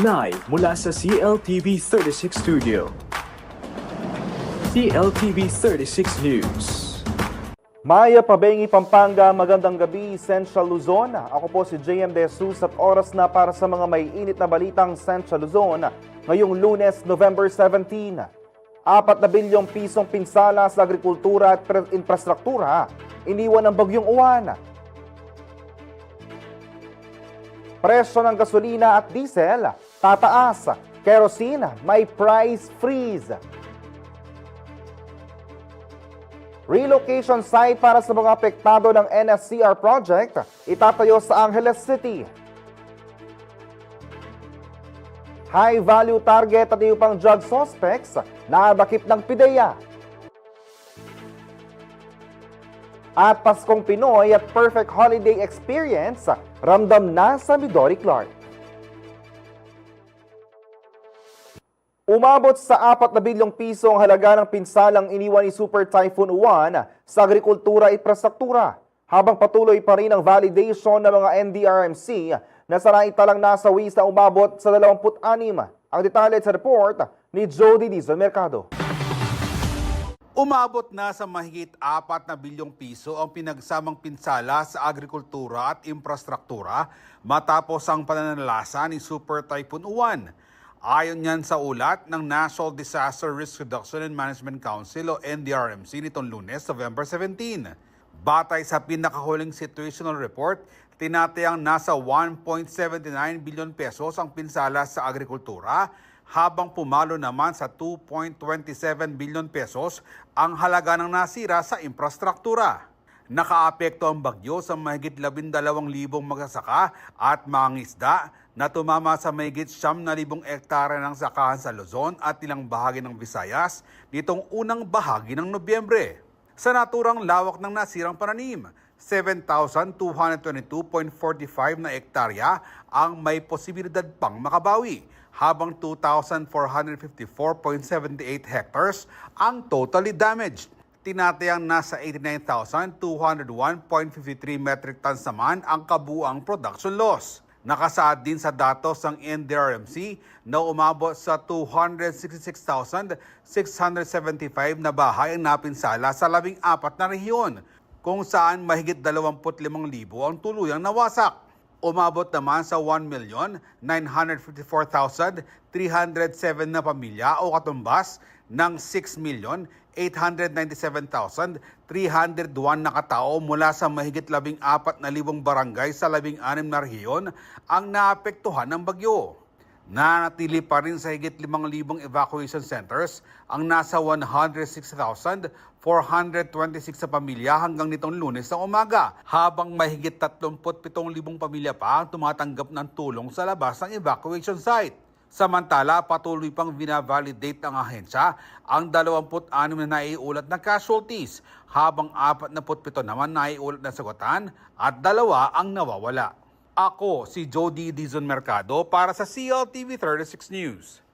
Live mula sa CLTV 36 Studio. CLTV 36 News. Maya Pabengi, Pampanga, magandang gabi, Central Luzon. Ako po si JM De Jesus at oras na para sa mga may init na balitang Central Luzon ngayong Lunes, November 17. 4 na bilyong pisong pinsala sa agrikultura at infrastruktura, iniwan ng bagyong Uwan. Presyo ng gasolina at diesel, tataas. Kerosene, may price freeze. Relocation site para sa mga apektado ng NSCR project, itatayo sa Angeles City. High-value target at iyo pang drug suspects, nakadakip ng PIDEA. At Paskong Pinoy at perfect holiday experience, ramdam na sa Midori Clark. Umabot sa 4 na bilyong piso ang halaga ng pinsalang iniwan ni Super Typhoon Uwan sa agrikultura at infrastruktura, habang patuloy pa rin ang validation ng mga NDRMC na sa naitalang nasawi sa umabot sa 26. Ang detalye sa report ni Jody Dizon Mercado. Umabot na sa mahigit 4 na bilyong piso ang pinagsamang pinsala sa agrikultura at infrastruktura matapos ang pananalasa ni Super Typhoon Uwan. Ayon yan sa ulat ng National Disaster Risk Reduction and Management Council o NDRMC nitong Lunes, November 17. Batay sa pinakahuling situational report, tinatayang nasa 1.79 bilyon pesos ang pinsala sa agrikultura, habang pumalo naman sa 2.27 bilyon pesos ang halaga ng nasira sa infrastruktura. Nakaapekto ang bagyo sa mahigit 12,000 magsasaka at mangingisda na tumama sa mahigit 9,000 hektare ng sakahan sa Luzon at ilang bahagi ng Visayas nitong unang bahagi ng Nobyembre. Sa naturang lawak ng nasirang pananim, 7,222.45 na hektarya ang may posibilidad pang makabawi, habang 2,454.78 hectares ang totally damaged. Tinatayang nasa 89,201.53 metric tons naman ang kabuang production loss. Nakasaad din sa datos ng NDRMC na umabot sa 266,675 na bahay ang napinsala sa 14 na rehiyon, kung saan mahigit 25,000 ang tuluyang nawasak. Umabot naman sa 1,954,307 na pamilya o katumbas ng 6,897,301 na katao mula sa mahigit 14,000 barangay sa 16 na rehiyon ang naapektuhan ng bagyo. Nanatili pa rin sa higit 5,000 evacuation centers ang nasa 106,426 sa pamilya hanggang nitong Lunes ng umaga, habang mahigit 37,000 pamilya pa ang tumatanggap ng tulong sa labas ng evacuation site. Samantala, patuloy pang binavalidate ng ahensya ang 26 na naiulat na casualties, habang 47 naman naiulat na sagatan at 2 ang nawawala. Ako si Jody Dizon Mercado para sa CLTV 36 News.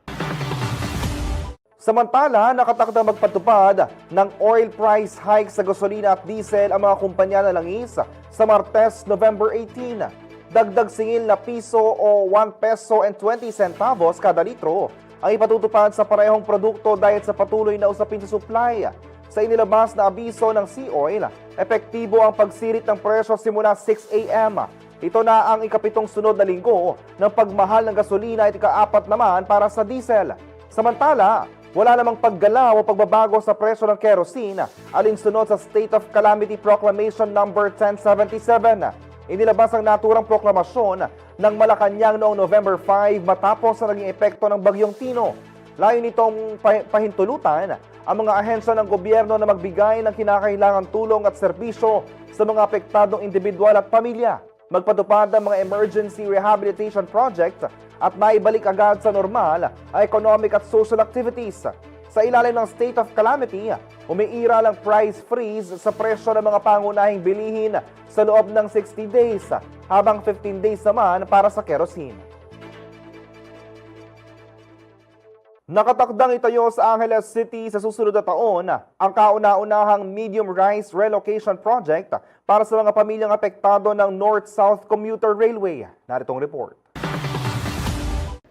Samantala, nakatakdang magpatupad ng oil price hike sa gasolina at diesel ang mga kumpanya na langis sa Martes, November 18. Dagdag singil na piso o 1 peso and 20 centavos kada litro ang ipatutupad sa parehong produkto dahil sa patuloy na usapin sa supply. Sa inilabas na abiso ng Sea-Oil, epektibo ang pagsirit ng presyo simula 6 a.m. Ito na ang ikapitong sunod na linggo ng pagmahal ng gasolina at ika-4 naman para sa diesel. Samantala, wala namang paggalaw o pagbabago sa presyo ng kerosene alinsunod sa State of Calamity Proclamation No. 1077. Inilabas ang naturang proklamasyon ng Malacanang noong November 5 matapos na naging epekto ng Bagyong Tino. Layo nitong pahintulutan ang mga ahensya ng gobyerno na magbigay ng kinakailangang tulong at serbisyo sa mga apektadong individual at pamilya, magpatupad ng mga emergency rehabilitation project at maibalik agad sa normal ang economic at social activities. Sa ilalim ng state of calamity, umiiral ang price freeze sa presyo ng mga pangunahing bilihin sa loob ng 60 days, habang 15 days naman para sa kerosene. Nakatakdang itayo sa Angeles City sa susunod na taon ang kauna-unahang medium rise relocation project para sa mga pamilyang apektado ng North-South Commuter Railway. Narito ang report.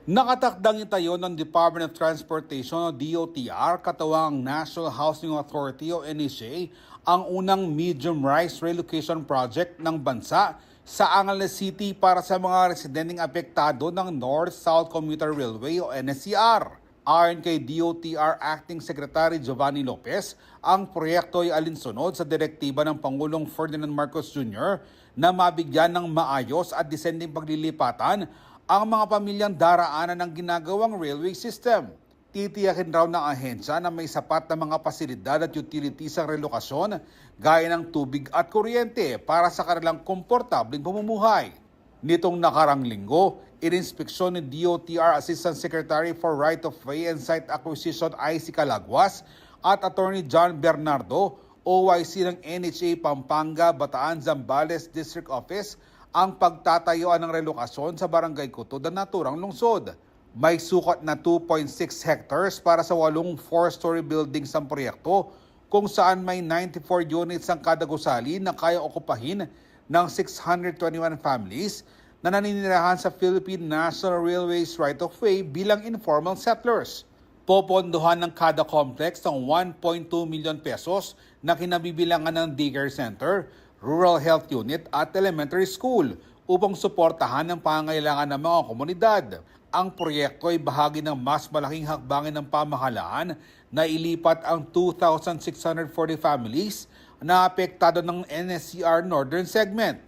Nakatakdang itayo ng Department of Transportation o DOTR, katawang National Housing Authority o NHA, ang unang medium-rise relocation project ng bansa sa Angeles City para sa mga residenteng apektado ng North-South Commuter Railway o NSCR. Ayon kay DOTR Acting Secretary Giovanni Lopez, ang proyekto ay alinsunod sa direktiba ng Pangulong Ferdinand Marcos Jr. na mabigyan ng maayos at disenteng paglilipatan ang mga pamilyang daraanan ng ginagawang railway system. Titiyakin raw ng ahensya na may sapat na mga pasilidad at utilities ang relokasyon gaya ng tubig at kuryente para sa kanilang komportabling pamumuhay. Nitong nakarang linggo, ininspeksyon ni DOTR Assistant Secretary for Right of Way and Site Acquisition IC Calagwas at Attorney John Bernardo, OIC ng NHA Pampanga, Bataan, Zambales District Office, ang pagtatayuan ng relokasyon sa Barangay Kutod na naturang lungsod. May sukat na 2.6 hectares para sa 8 4-story buildings ang proyekto, kung saan may 94 units ang kada gusali na kaya okupahin ng 621 families na naninirahan sa Philippine National Railways Right of Way bilang informal settlers. Popondohan ng kada complex ng 1.2 million pesos na kinabibilangan ng daycare center, rural health unit at elementary school upang suportahan ang pangangailangan ng mga komunidad. Ang proyekto ay bahagi ng mas malaking hakbangin ng pamahalaan na ilipat ang 2,640 families na apektado ng NSCR Northern Segment.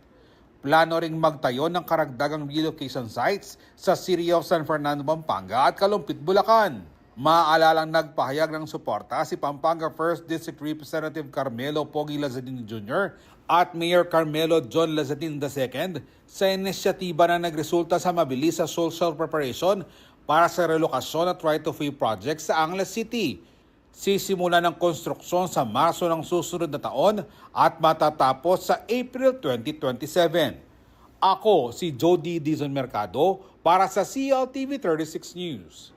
Plano ring magtayo ng karagdagang relocation sites sa City of San Fernando, Pampanga at Kalumpit, Bulacan. Maalalang nagpahayag ng suporta si Pampanga 1st District Representative Carmelo Pogi Lazadin Jr. at Mayor Carmelo John Lazadin II sa inisyatiba na nagresulta sa mabilis sa social preparation para sa relokasyon at right-of-way project sa Angeles City. Sisimula ng konstruksyon sa Marso ng susunod na taon at matatapos sa April 2027. Ako si Jody Dizon Mercado para sa CLTV 36 News.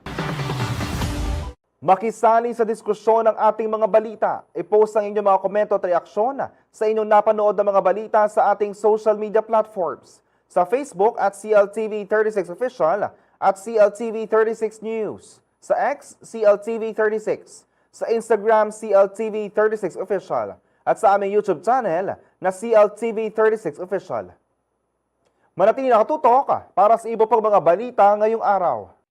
Makisali sa diskusyon ng ating mga balita. I-post ang inyong mga komento at reaksyon sa inyong napanood na mga balita sa ating social media platforms. Sa Facebook at CLTV36 Official at CLTV36 News. Sa X, CLTV36. Sa Instagram, CLTV36 Official. At sa aming YouTube channel na CLTV36 Official. Manatili nakatutok para sa iba pang mga balita ngayong araw.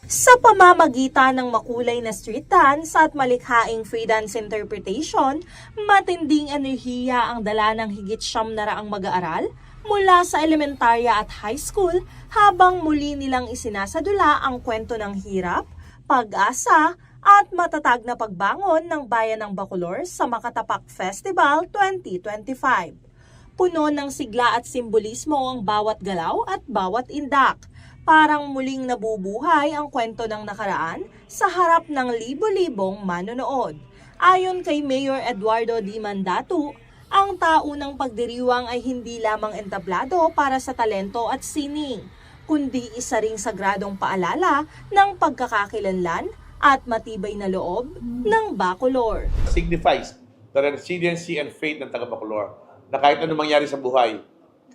Sa pamamagitan ng makulay na street dance at malikhaing free dance interpretation, matinding enerhiya ang dala ng higit 700 mag-aaral mula sa elementarya at high school habang muli nilang isinasadula ang kwento ng hirap, pag-asa at matatag na pagbangon ng Bayan ng Bacolor sa Makatapak Festival 2025. Puno ng sigla at simbolismo ang bawat galaw at bawat indak. Parang muling nabubuhay ang kwento ng nakaraan sa harap ng libo-libong manonood. Ayon kay Mayor Eduardo D. Mandatu, ang taunang pagdiriwang ay hindi lamang entablado para sa talento at sining, kundi isa ring sagradong paalala ng pagkakakilanlan at matibay na loob ng Bacolor. Signifies the resiliency and faith ng taga-Bacolor na kahit anong mangyari sa buhay,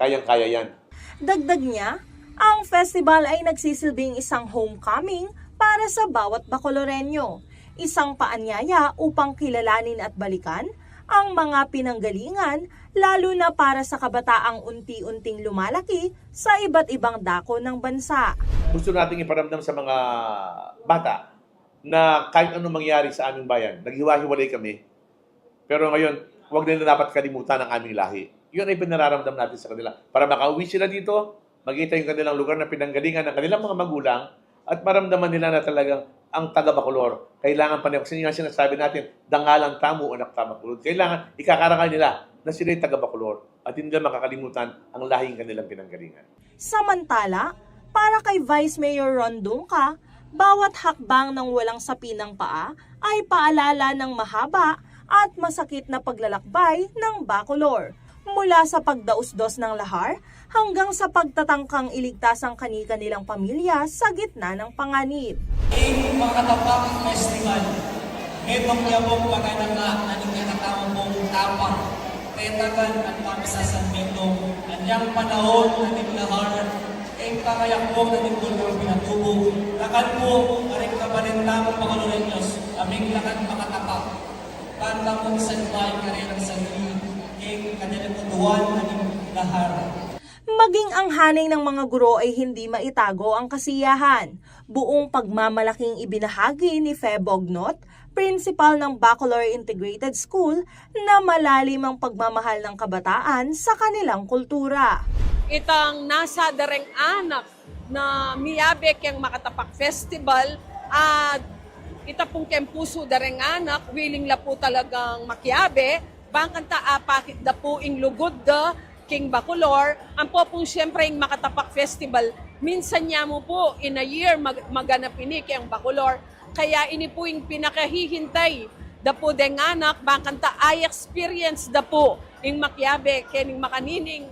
kayang-kaya yan. Dagdag niya, ang festival ay nagsisilbing isang homecoming para sa bawat Bacoloreño, isang paanyaya upang kilalanin at balikan ang mga pinanggalingan, lalo na para sa kabataang unti-unting lumalaki sa iba't ibang dako ng bansa. Gusto nating iparamdam sa mga bata na kahit anong mangyari sa aming bayan, naghiwa-hiwalay kami, pero ngayon, huwag nila dapat kalimutan ang aming lahi. Yun ay pinararamdam natin sa kanila. Para makauwi sila dito, makita yung kanilang lugar na pinanggalingan ng kanilang mga magulang at maramdaman nila na talagang ang taga-Bacolor. Kailangan pa nila, kasi nga sinasabi natin, dangalang tamo o naktabakulod. Kailangan ikakarangal nila na sila yung taga-Bacolor at hindi nila makakalimutan ang lahing kanilang pinanggalingan. Samantala, para kay Vice Mayor Ron Dungca, bawat hakbang ng walang sapinang paa ay paalala ng mahaba at masakit na paglalakbay ng Bacolor. Mula sa pagdausdos ng lahar hanggang sa pagtatangkang iligtas ang kani-kanilang pamilya sa gitna ng panganib. Ang Makatapak Festival Etong yabong paganaka, naning kinatawang mong tapang, tetagan at pamisasanmitong, anyang panahon naning lahar, pangayakbong naning bulong pinatubo, lakad po, aring kabalintang pangalurenyos, aming lakad makatapak, kanta mong sanbay karirang sanli, kanyang kuduan naning lahar. Maging ang hanay ng mga guro ay hindi maitago ang kasiyahan. Buong pagmamalaking ibinahagi ni Fe Bognot, principal ng Bacolor Integrated School, na malalim ang pagmamahal ng kabataan sa kanilang kultura. Itang nasa dareng anak na miyabek yung Makatapak Festival at ita pong kempuso dareng anak, willing la po talagang makiabe, bangkanta apakit da po ing lugod da King Bacolor, ang po pong siyempre yung Makatapak Festival, minsan niya mo po in a year maganap ini kayang Bacolor, kaya ini po yung pinakahihintay da po deng anak, bangkanta ay experience da po yung makiabe, kaya yung makanining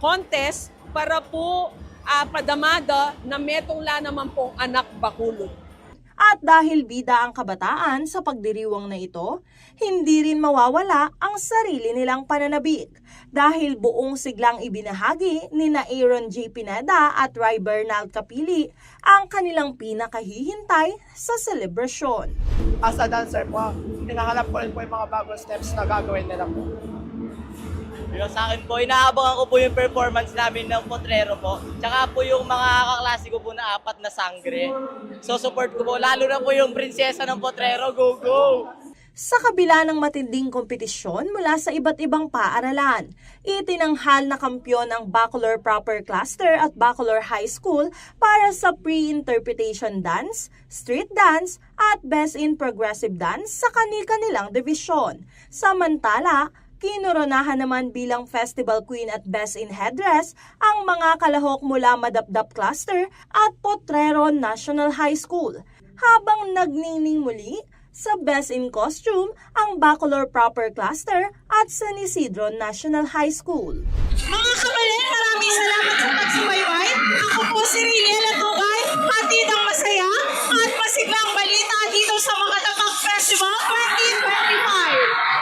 contest para po padamada na metong naman pong anak Bacolod. At dahil bida ang kabataan sa pagdiriwang na ito, hindi rin mawawala ang sarili nilang pananabik dahil buong siglang ibinahagi ni na Aaron J. Pineda at Ray Bernal Capili ang kanilang pinakahihintay sa selebrasyon. As a dancer po, hinahanap ko rin po yung mga bagong steps na gagawin nila po. Pero sa akin po, inaabangan ko po yung performance namin ng Potrero po. Tsaka po yung mga kaklase ko po na 4 na sangre. So support ko po, lalo na po yung prinsesa ng Potrero, go go! Sa kabila ng matinding kompetisyon mula sa iba't ibang paaralan, itinanghal na kampyon ang Bacolor Proper Cluster at Bacolor High School para sa pre-interpretation dance, street dance at Best in Progressive Dance sa kani-kanilang division. Samantala, kinoronahan naman bilang Festival Queen at Best in Headdress ang mga kalahok mula Madapdap Cluster at Potrero National High School. Habang nagniningning muli sa Best in Costume ang Bacolor Proper Cluster at San Isidro National High School. Mga kapatid, maraming salamat sa pagsubaybay. Ako po si Riliela Tugay, hatid ang masaya at masiglang balita dito sa Makatapak Festival 2025.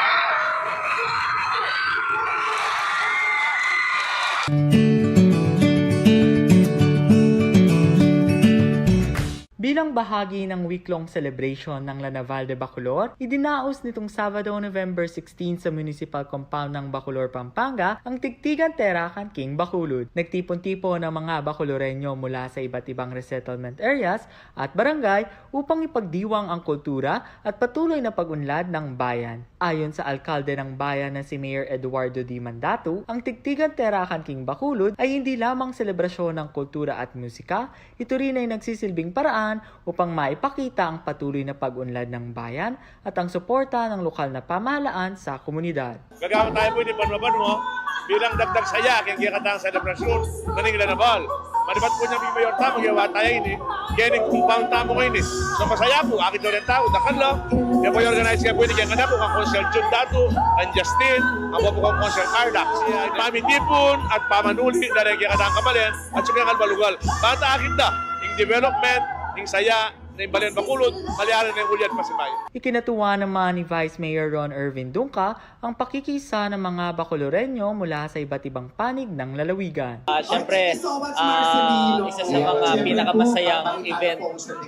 Bilang bahagi ng week-long celebration ng Lanaval de Bacolor, idinaos nitong Sabado, November 16 sa Municipal Compound ng Bacolor, Pampanga ang Tigtigan Terakan King Bacolod. Nagtipon-tipon ng mga Bacoloreño mula sa iba't ibang resettlement areas at barangay upang ipagdiwang ang kultura at patuloy na pag-unlad ng bayan. Ayon sa alkalde ng bayan na si Mayor Eduardo D. Mandato, ang Tigtigan Terakan King Bacolod ay hindi lamang selebrasyon ng kultura at musika, ito rin ay nagsisilbing paraan upang maipakita ang patuloy na pag-unlad ng bayan at ang suporta ng lokal na pamahalaan sa komunidad. Gagawin tayo po ni Panwabanwa bilang dagdag saya kaya kikatang selebrasyon ng Lanaval. Manibat po niya may mayor tamo, gawa tayo ini. Kaya ni compound tamo ngayon eh. So masaya po, akit doon tao, dakan lang. Kaya po yung organize kaya po ini kaya nga po, ang Consel Jun Dato, ang Justin, ang po kong Consel Cardax. Si Mami Tipon at Pamanuli, dahil kaya katang kamalen, at siyang kalbalugal. Bata akit na, yung development, yung saya, na yung Balen Bacolod, maliharan na yung Julian Pasibay. Ikinatuwa naman ni Vice Mayor Ron Ervin Dunca ang pakikisa ng mga Bacoloreño mula sa iba't ibang panig ng lalawigan. Siyempre, isa sa mga pinakamasayang event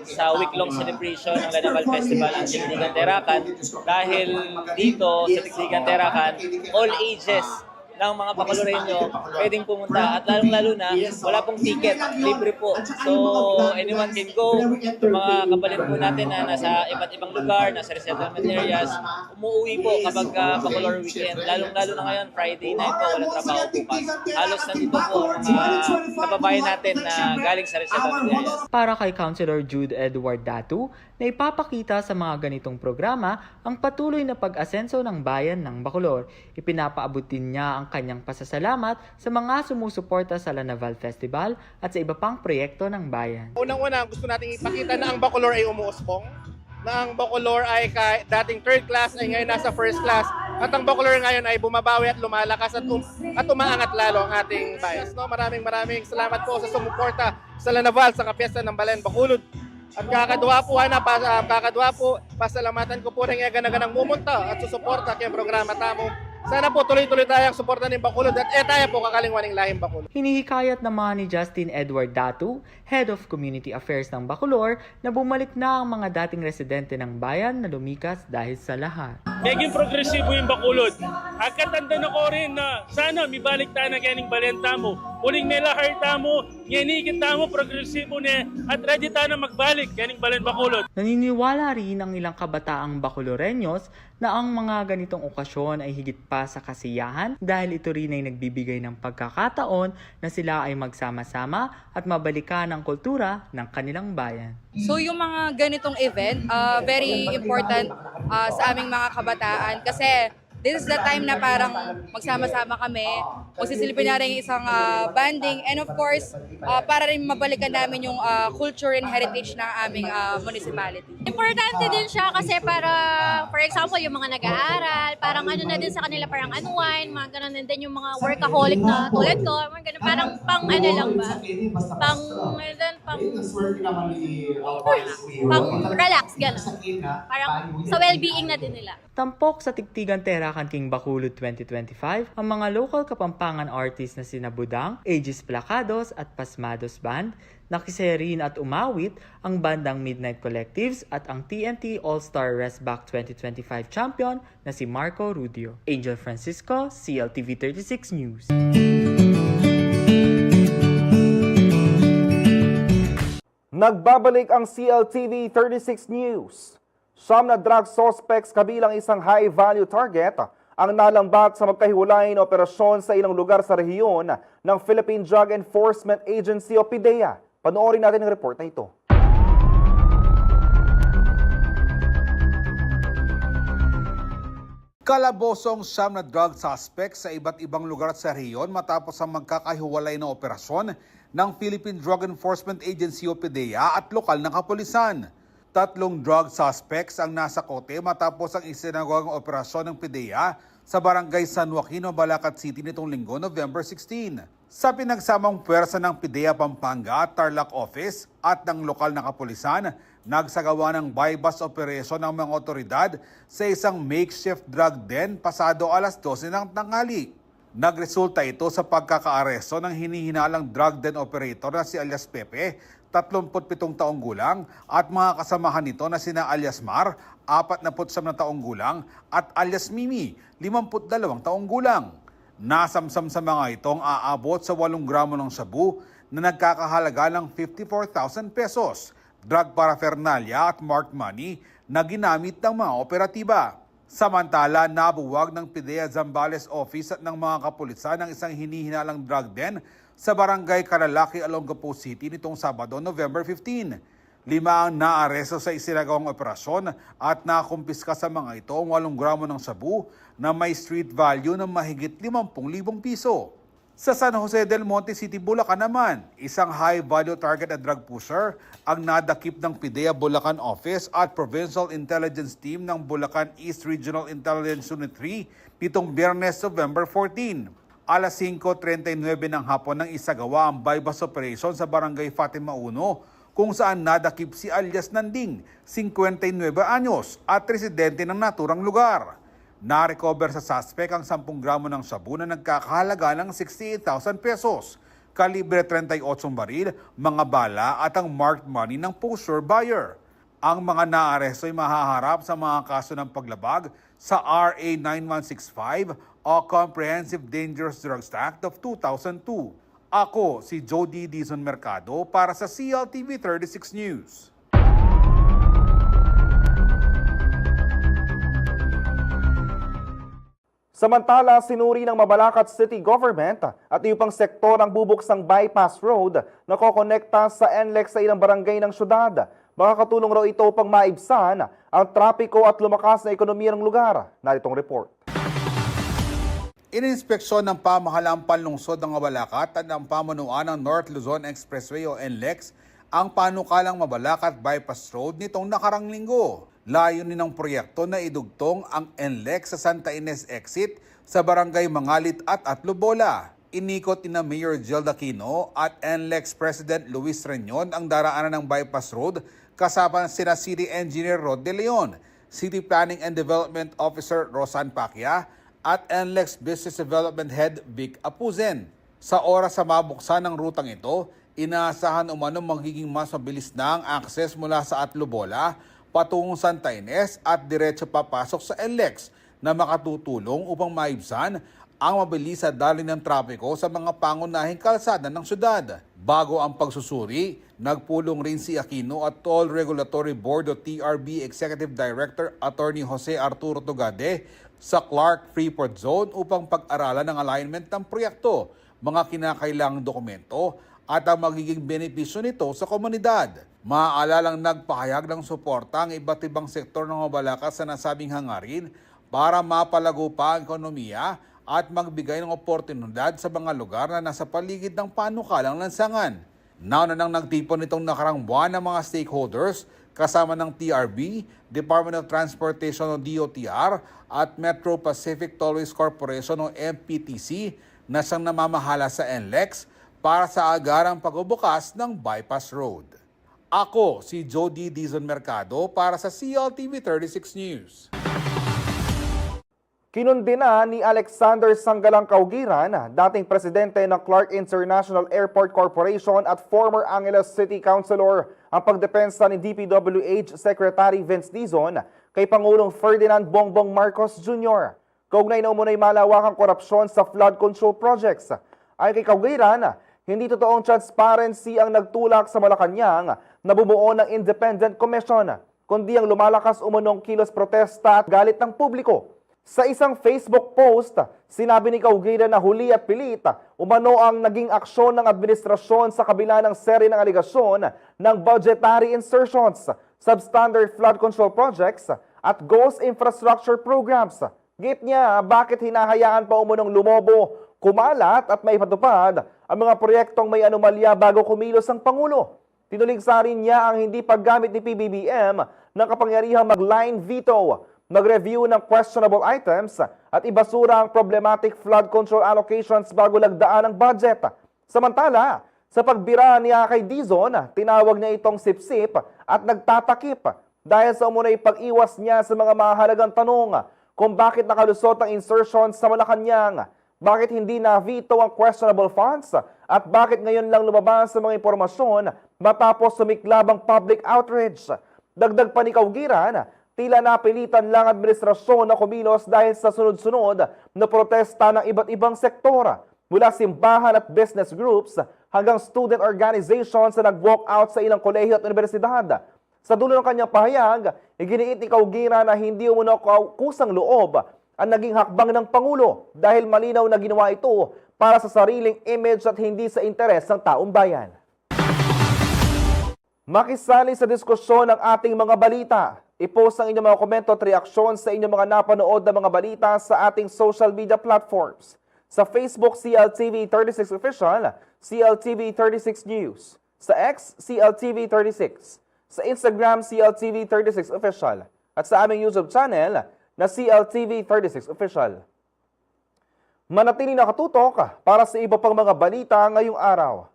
sa week-long celebration ng Lanaval Festival ang Tigtigan Terakan dahil dito sa Tigtigan Terakan, all ages ng mga Bacoloreño pwedeng pumunta at lalong-lalo na wala pong ticket, libre po. So anyone can go. Mga kapalit po natin na nasa iba't ibang lugar, nasa resettlement areas, umuwi po kapag Bacolor weekend. Lalong-lalo na ngayon, Friday night po, walang trabaho bukas. Halos nandito po ang mga kababayan natin na galing sa resettlement areas. Para kay Councilor Jude Edward Datu, na ipapakita sa mga ganitong programa ang patuloy na pag-asenso ng bayan ng Bacolor. Ipinapaabot din niya ang kanyang pasasalamat sa mga sumusuporta sa Lanaval Festival at sa iba pang proyekto ng bayan. Unang-una, gusto nating ipakita na ang Bacolor ay umuusbong, na ang Bacolor ay dating third class ay ngayon nasa first class, at ang Bacolor ngayon ay bumabawi at lumalakas at umaangat lalo ang ating bayan. No, maraming salamat po sa sumuporta sa Lanaval sa kapiesta ng Balen Bacolod. At kakadwa po, pasalamatan ko po rin yung ganaganang mumunta at susuporta kayong programa tamo. Sana po tuloy-tuloy tayong suporta ng Bacolod at tayo po kakalingwan ng lahing Bacolod. Hinihikayat naman ni Justin Edward Datu, Head of Community Affairs ng Bacolor, na bumalik na ang mga dating residente ng bayan na lumikas dahil sa lahat. Naging progresibo yung Bacolod. Agkatanda na ko rin na sana may balik tayo na ganing balenta mo. Uling may lahar tamo, yanikit tamo, progresibo na at ready tayo na magbalik ganing balen Bacolod. Naniniwala rin ang ilang kabataang Bacoloreños na ang mga ganitong okasyon ay higit pa sa kasiyahan dahil ito rin ay nagbibigay ng pagkakataon na sila ay magsama-sama at mabalikan ang kultura ng kanilang bayan. So yung mga ganitong event, very important sa aming mga kabataan kasi this is the time na parang magsama-sama kami, magsisilipin na rin isang banding, and of course, para rin mabalikan namin yung culture and heritage ng aming municipality. Importante din siya kasi para, for example, yung mga nag-aaral, parang ano na din sa kanila, parang unwind, mga ganun din yung mga workaholic na tulad ko, mga ganun, parang pang ano lang ba? Pang relax, ganun. Parang sa well-being na din nila. Tampok sa Tigtigan Terakan King Bacolod 2025 ang mga local Kapampangan artists na sina Budang, Aegis Placados at Pasmados Band, nakiserin at umawit ang bandang Midnight Collectives at ang TNT All-Star Restback 2025 champion na si Marco Rudio. Angel Francisco, CLTV 36 News. Nagbabalik ang CLTV 36 News. Siyam na drug suspects kabilang isang high-value target ang nalambat sa magkahiwalay na operasyon sa ilang lugar sa rehiyon ng Philippine Drug Enforcement Agency o PDEA. Panoorin natin ang report na ito. Kalabosong siyam na drug suspects sa iba't ibang lugar sa rehiyon matapos ang magkakahiwalay na operasyon ng Philippine Drug Enforcement Agency o PDEA at lokal na kapulisan. 3 drug suspects ang nasa kote matapos ang isinagawang operasyon ng PDEA sa barangay San Joaquin, Balacat City nitong linggo, November 16. Sa pinagsamang puwersa ng PDEA Pampanga, Tarlac Office at ng lokal na kapulisan, nagsagawa ng bypass operation ng mga otoridad sa isang makeshift drug den pasado alas 12 ng tanghali. Nagresulta ito sa pagkakaaresto ng hinihinalang drug den operator na si alias Pepe, 37 taong gulang, at mga kasamahan nito na sina alias Mar, 49 na taong gulang, at alias Mimi, 52 taong gulang. Nasamsam sa mga itong aabot sa 8 gramo ng shabu na nagkakahalaga ng 54,000 pesos, drug paraphernalia at marked money na ginamit ng mga operatiba. Samantala, nabuwag ng PDEA Zambales Office at ng mga kapulisan ng isang hinihinalang drug den sa barangay Kalalaki, Olongapo City nitong Sabado, November 15. 5 ang naaresto sa isinagawang operasyon at nakumpiska sa mga ito ang 8 gramo ng shabu na may street value ng mahigit 50,000 piso. Sa San Jose del Monte City, Bulacan naman, isang high-value target na drug pusher ang nadakip ng PDEA Bulacan Office at Provincial Intelligence Team ng Bulacan East Regional Intelligence Unit 3 nitong Biyernes, November 14. Alas 5:39 ng hapon nang isagawa ang bypass operation sa barangay Fatima 1 kung saan nadakip si alias Nanding, 59 anyos at residente ng naturang lugar. Na-recover sa suspect ang 10 gramo ng shabu na nagkakahalaga ng 68,000 pesos, kalibre 38 baril, mga bala at ang marked money ng pusher buyer. Ang mga naaresto ay mahaharap sa mga kaso ng paglabag sa RA 9165 o Comprehensive Dangerous Drugs Act of 2002. Ako si Jody Dizon Mercado para sa CLTV 36 News. Samantala, sinuri ng Mabalacat City Government at iyong pang sektor ang bubuksang bypass road na kokonekta sa NLEX sa ilang barangay ng syudad. Makakatulong raw ito upang maibsan ang trapiko at lumakas na ekonomiya ng lugar. Naritong report. Ininspeksyon ng pamahalaang panlungsod ng Mabalacat at ng pamunuan ng North Luzon Expressway o NLEX ang panukalang Mabalacat Bypass Road nitong nakarang linggo. Layunin ng proyekto na idugtong ang NLEX sa Santa Ines Exit sa Barangay Mangalit at Atlobola. Inikot ni Mayor Jill Aquino at NLEX President Luis Reñon ang daraanan ng bypass road kasama sina City Engineer Rod De Leon, City Planning and Development Officer Rosan Pacquiao at NLEX Business Development Head Vic Apuzen. Sa oras sa mabuksan ng rutang ito, inaasahan umano magiging mas mabilis na ang access mula sa Atlobola patungong Santa Ines at diretso papasok sa NLEX na makatutulong upang maibsan ang mabilis sa daloy ng trapiko sa mga pangunahing kalsada ng syudad. Bago ang pagsusuri, nagpulong rin si Aquino at Toll Regulatory Board o TRB Executive Director Attorney Jose Arturo Tugade sa Clark Freeport Zone upang pag-aralan ang alignment ng proyekto, mga kinakailangang dokumento at ang magiging benepisyo nito sa komunidad. Maaalalang nagpahayag ng suporta ang iba't ibang sektor ng Mabalacat sa nasabing hangarin para mapalago pa ang ekonomiya at magbigay ng oportunidad sa mga lugar na nasa paligid ng panukalang lansangan. Nauna nang nagtipon nitong nakarang buwan ng mga stakeholders kasama ng TRB, Department of Transportation o DOTR at Metro Pacific Tollways Corporation o MPTC na siyang namamahala sa NLEX para sa agarang pagbubukas ng bypass road. Ako si Jody Dizon Mercado para sa CLTV 36 News. Kinundina ni Alexander Sanggalang Kaugiran, dating presidente ng Clark International Airport Corporation at former Angeles City Councilor, ang pagdepensa ni DPWH Secretary Vince Dizon kay Pangulong Ferdinand Bongbong Marcos Jr. Kaugnay na umunay malawakang korupsyon sa flood control projects. Ayon kay Kaugiran, hindi totoong transparency ang nagtulak sa Malacanang na bumuo ng Independent Commission, kundi ang lumalakas umunong kilos protesta at galit ng publiko. Sa isang Facebook post, sinabi ni Kaugiran na huli at pilit umano ang naging aksyon ng administrasyon sa kabila ng seri ng aligasyon ng budgetary insertions, substandard flood control projects at ghost infrastructure programs. Git niya, bakit hinahayaan pa umunong lumobo, kumalat at maipatupad ang mga proyektong may anomalya bago kumilos ang Pangulo. Tinuligsa rin niya ang hindi paggamit ni PBBM ng kapangyarihang mag-line veto, mag-review ng questionable items at ibasura ang problematic flood control allocations bago lagdaan ang budget. Samantala, sa pagbira niya kay Dizon, tinawag niya itong sip-sip at nagtatakip dahil sa umunay pag-iwas niya sa mga mahalagang tanong kung bakit nakalusot ang insertions sa Malacanang, bakit hindi na-veto ang questionable funds at bakit ngayon lang lumabas sa mga impormasyon matapos sumiklab ang public outrage. Dagdag pa ni Kaugiran, tila napilitan lang administrasyon na kumilos dahil sa sunod-sunod na protesta ng iba't ibang sektor, mula simbahan at business groups hanggang student organizations na nag-walk out sa ilang kolehiyo at universidad. Sa dulo ng kanyang pahayag, iginiit ni Kaugiran na hindi umano kusang loob ang naging hakbang ng Pangulo dahil malinaw na ginawa ito para sa sariling image at hindi sa interes ng taong bayan. Makisali sa diskusyon ng ating mga balita. I-post ang inyong mga komento at reaksyon sa inyong mga napanood na mga balita sa ating social media platforms. Sa Facebook, CLTV36 Official, CLTV36 News. Sa X, CLTV36. Sa Instagram, CLTV36 Official. At sa aming YouTube channel na CLTV36 Official. Manatili nakatutok para sa iba pang mga balita ngayong araw.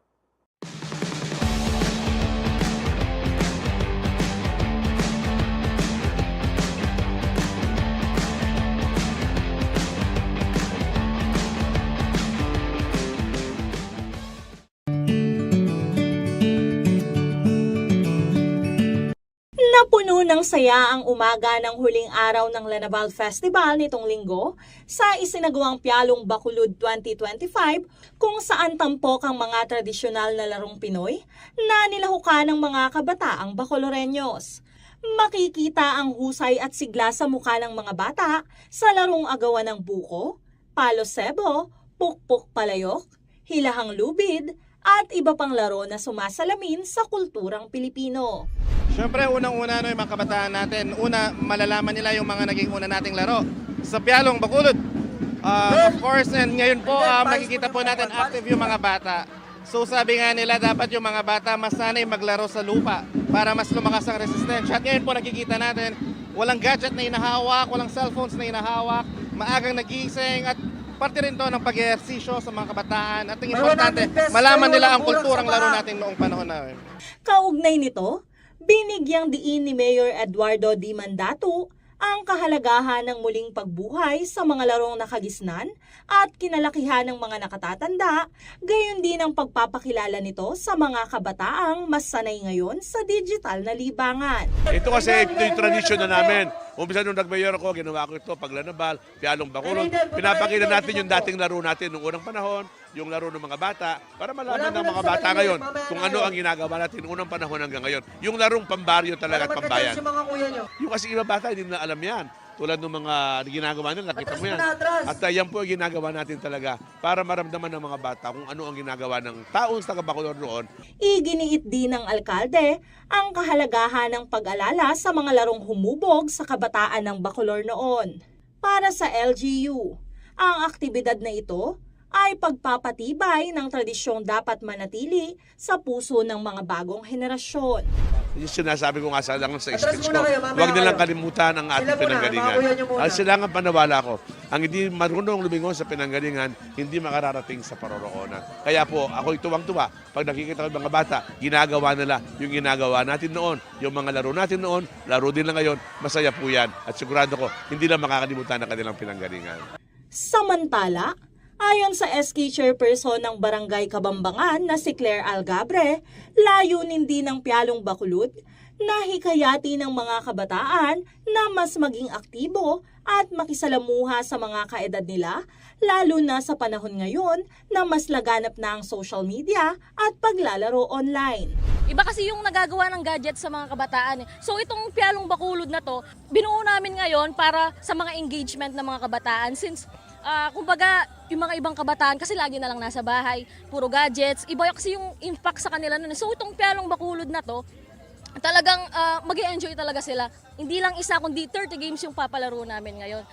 Napuno ng saya ang umaga ng huling araw ng Lanaval Festival nitong linggo sa isinagawang Pialong Bacolod 2025 kung saan tampok ang mga tradisyonal na larong Pinoy na nilahukan ng mga kabataang Bacoloreños. Makikita ang husay at sigla sa mukha ng mga bata sa larong agawan ng buko, palo sebo, pukpuk palayok, hilahang lubid, at iba pang laro na sumasalamin sa kulturang Pilipino. Siyempre, unang-una yung mga kabataan natin, malalaman nila yung mga naging una nating laro sa Pialong Bacolod. Of course, and ngayon po, makikita po natin active yung mga bata. So sabi nga nila, dapat yung mga bata mas sanay maglaro sa lupa para mas lumakas ang resistensya. At ngayon po nakikita natin, walang gadget na inahawak, walang cellphones na inahawak, maagang nagising at parte rin to ng pag-ehersisyo sa mga kabataan. At ang importante, malaman nila ang kulturang laro natin noong panahon na yun. Kaugnay nito, Binigyang diin ni Mayor Eduardo D. Mandato ang kahalagahan ng muling pagbuhay sa mga larong nakagisnan at kinalakihan ng mga nakatatanda, gayon din ang pagpapakilala nito sa mga kabataang mas sanay ngayon sa digital na libangan. Ito kasi ito yung tradisyon na namin. Umpisa nung nag-mayor ako, ginawa ko ito, paglanabal, pialong bakulod. Pinapakita natin yung dating laro natin noong unang panahon, yung laro ng mga bata, para malaman ng mga bata ngayon kung ano ang ginagawa natin unang panahon hanggang ngayon. Yung larong pambaryo talaga at pambayan. Yung kasi iba bata, hindi na alam yan. Tulad ng mga ginagawa nila, nakita mo yan. At yan po ang ginagawa natin talaga para maramdaman ng mga bata kung ano ang ginagawa ng taong taga-Bacolor noon. Iginiit din ng alkalde ang kahalagahan ng pag-alala sa mga larong humubog sa kabataan ng Bacolor noon. Para sa LGU, ang aktibidad na ito ay pagpapatibay ng tradisyong dapat manatili sa puso ng mga bagong henerasyon. Yung sinasabi ko nga sa speech ko, huwag nilang kalimutan ang ating pinanggalingan. At silangan panawala ko, ang hindi marunong lumingon sa pinanggalingan, hindi makararating sa paroroonan. Kaya po, ako'y tuwang-tuwa. Pag nakikita ko ng mga bata, ginagawa nila yung ginagawa natin noon, yung mga laro natin noon, laro din lang ngayon, masaya po yan. At sigurado ko, hindi lang makakalimutan ang kanilang pinanggalingan. Samantala, ayon sa SK Chairperson ng Barangay Kabambangan na si Claire Algabre, layunin din ng Pialong Bacolod na hikayati ng mga kabataan na mas maging aktibo at makisalamuha sa mga kaedad nila, lalo na sa panahon ngayon na mas laganap na ang social media at paglalaro online. Iba kasi yung nagagawa ng gadgets sa mga kabataan. So itong Pialong Bacolod na to, binuo namin ngayon para sa mga engagement ng mga kabataan since kumbaga, yung mga ibang kabataan kasi lagi na lang nasa bahay, puro gadgets, iba kasi yung impact sa kanila nun. So itong Pialong Bacolod na to, talagang mag-i-enjoy talaga sila. Hindi lang isa kundi 30 games yung papalaro namin ngayon.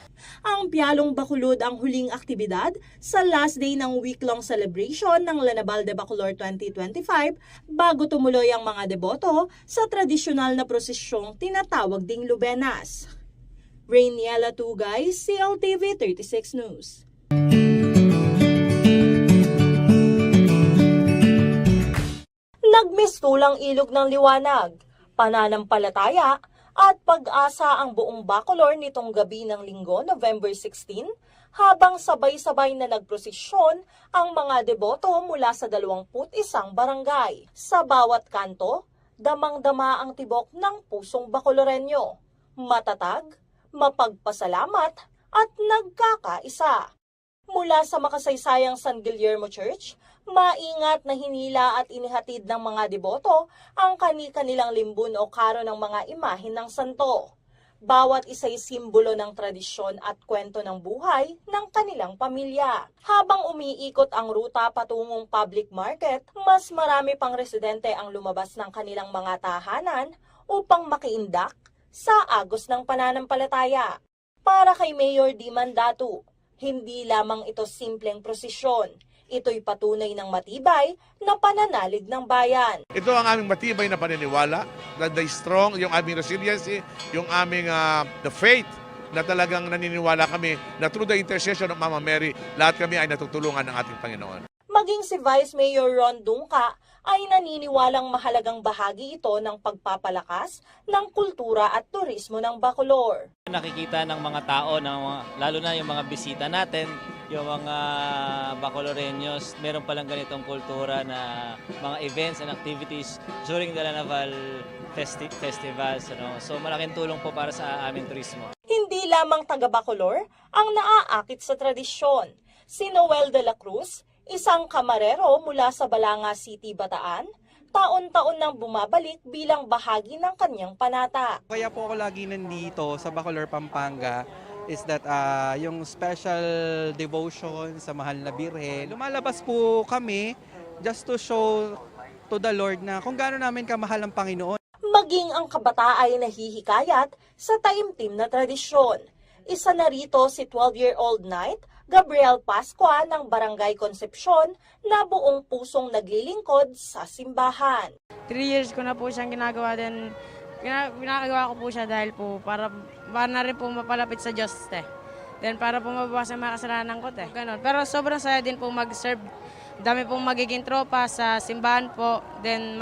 Ang Pialong Bacolod ang huling aktibidad sa last day ng week-long celebration ng Lanabal de Bacolor 2025 bago tumuloy ang mga deboto sa tradisyonal na prosesyong tinatawag ding Lubenas. Rainiela Tugay, CLTV 36 News. Nagmistulang ilog ng liwanag, pananampalataya at pag-asa ang buong Bacolor nitong gabi ng Linggo, November 16, habang sabay-sabay na nagprosesyon ang mga deboto mula sa 21 barangay. Sa bawat kanto, damang-dama ang tibok ng pusong Bacoloreño. Matatag, mapagpasalamat at nagkakaisa. Mula sa makasaysayang San Guillermo Church, maingat na hinila at inihatid ng mga deboto ang kani-kanilang limbun o karo ng mga imahin ng santo. Bawat isa'y simbolo ng tradisyon at kwento ng buhay ng kanilang pamilya. Habang umiikot ang ruta patungong public market, mas marami pang residente ang lumabas ng kanilang mga tahanan upang makiindak sa agos ng pananampalataya. Para kay Mayor D. Mandato, hindi lamang ito simpleng prosesyon. Ito'y patunay ng matibay na pananalig ng bayan. Ito ang aming matibay na paniniwala, the strong, yung aming resiliency, yung aming the faith na talagang naniniwala kami na through the intercession of Mama Mary, lahat kami ay natutulungan ng ating Panginoon. Maging si Vice Mayor Ron Dungca ay naniniwalang mahalagang bahagi ito ng pagpapalakas ng kultura at turismo ng Bacolor. Nakikita ng mga tao, lalo na yung mga bisita natin, yung mga Bacoloreños, meron palang ganitong kultura na mga events and activities during the Lanaval festivals. So malaking tulong po para sa aming turismo. Hindi lamang taga Bacolor ang naaakit sa tradisyon. Si Noel de la Cruz, isang kamarero mula sa Balanga City, Bataan, taon-taon nang bumabalik bilang bahagi ng kanyang panata. Kaya po ako lagi nandito sa Bacolor, Pampanga is that yung special devotion sa mahal na Birhen. Lumalabas po kami just to show to the Lord na kung gaano namin kamahal ang Panginoon. Maging ang kabataan ay nahihikayat sa taimtim na tradisyon. Isa na rito si 12-year-old Knight Gabriel Pascua ng Barangay Concepcion na buong pusong naglilingkod sa simbahan. 3 years ko na po siyang ginagawa din. Ginagawa ko po siya dahil po para na rin po mapalapit sa Diyos. Then para po mabawasan mga kasalanan ko. Ganon. Pero sobrang saya din po mag-serve dami pong magiging tropa sa simbahan po. Then